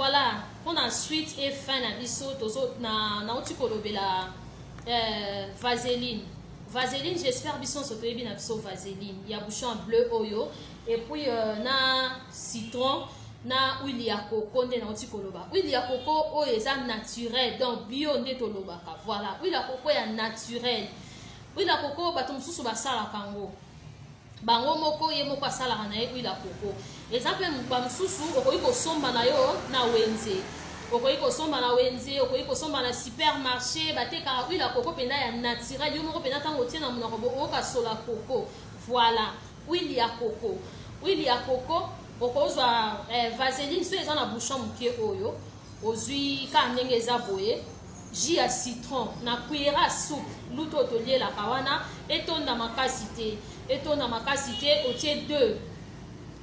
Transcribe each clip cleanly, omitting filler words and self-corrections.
voilà pour la suite et fin na biso tozo na otikolobela vaseline. Vaseline, j'espère biso soto yebi na biso vaseline. Il y a bouchon bleu oyo et puis na citron na huile ya coco nde na otikoloba. Huile ya coco oyo eza naturel donc bio nde tolobaka. Voilà, huile ya coco ya naturel. Huile ya coco bato mosusu basalaka yango. Bango moko ye moko asalaka na ye huile ya coco. Exemple ba mosusu okoki kosomba na yo na wenze. Okoki kosomba na wenze, okoki kosomba na supermarché, batekaka huile ya coco penda ya naturel. Yo moko penda tango tie na monoko okoka sola coco. Voilà, huile ya coco. Huile ya coco okozwa vaseline so eza na bouchon moke oyo. Ozwi ka ndenge eza boye. Jus ya citron na cuillère à soupe luto tolielaka wana etonda makasi te. Etonda makasi te otie 2.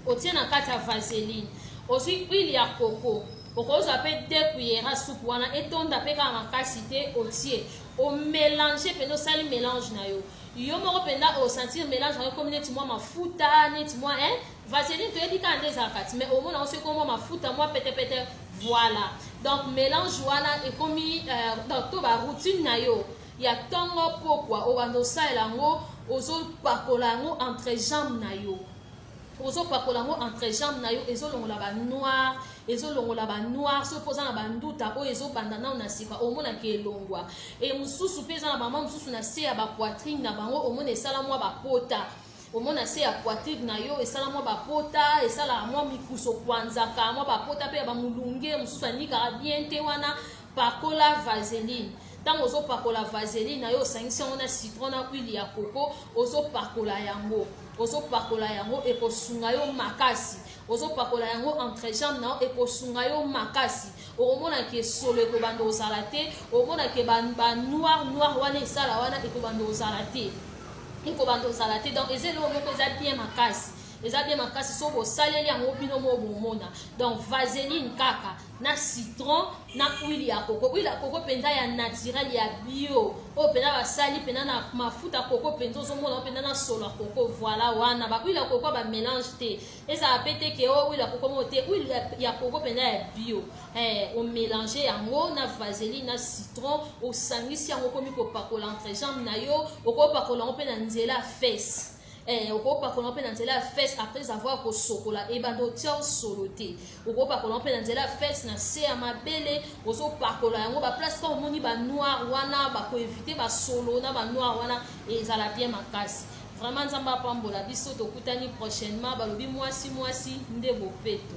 Otie na kati ya vaseline. Ozwi huile ya coco. Okozwa pe 2 cuillères à soupe wana etonda pe ka makasi te otie. O mélanger pendo sali mélange na yo. Yo moko penda o sentir mélange na yo comme neti mwa mafuta, neti mwa vaseline to yedika ndeza kati mais au moins on sait comment mafuta moi pete voilà. Donc mélange wana et comme dans to ba routine na yo. Ya tongo pokwa o bando sala ngo ozo pakola ngo entre jambes na yo. Ozo pakola ngo entre jambes na yo ezolongola ba noir, ezolongola ba noir so poza na banduta o ezo bandana na sika o mona ke elongwa. Et mususu peza na mama mususu na se ya ba poitrine na bango o mona esala mwa ba pota. O mona se ya poitrine na yo esala mwa ba pota, esala mwa mikuso kwanzaka mwa ba pota pe ba mulunge mususu anika bien te wana pakola vaseline. Tant ozo pakola vaseline na yo sangisi on a citron na huile ya coco ozo pakola yango. Ozo pakola yango ekosunga yo makasi. Ozo pakola yango entre jambes na ekosunga yo makasi. Omona ke solo ekobanda ozala te, omona ke ba noir wana esala wana ekobanda ozala te. Ekobanda ozala te donc ezelo moko eza bien makasi. Eza bien makasi so bo saleli yango bino mo bomona. Donc vaseline kaka na citron na huile ya coco. Huile ya coco penda ya naturel ya bio. O penda basali penda na mafuta coco penda zo mona penda na solo ya coco. Voilà wana ba huile ya coco ba mélange te. Eza pete ke o huile ya coco mo te huile ya coco penda ya bio. On mélanger yango na vaseline na citron o sangisi yango komi ko pakola entre jambes na yo, o ko pakola ngo penda nzela fesse. Okopa kolompe na nzela fesse après avoir kosokola et bando tia soloté. Okopa kolompe na nzela fesse na se ya mabele ozo pakola yango ba place comme moni ba noir wana ba ko éviter ba solo na ba noir wana et ça la bien makasi. Vraiment nzamba pambola biso tokutani prochainement balobi mwasi nde bopeto.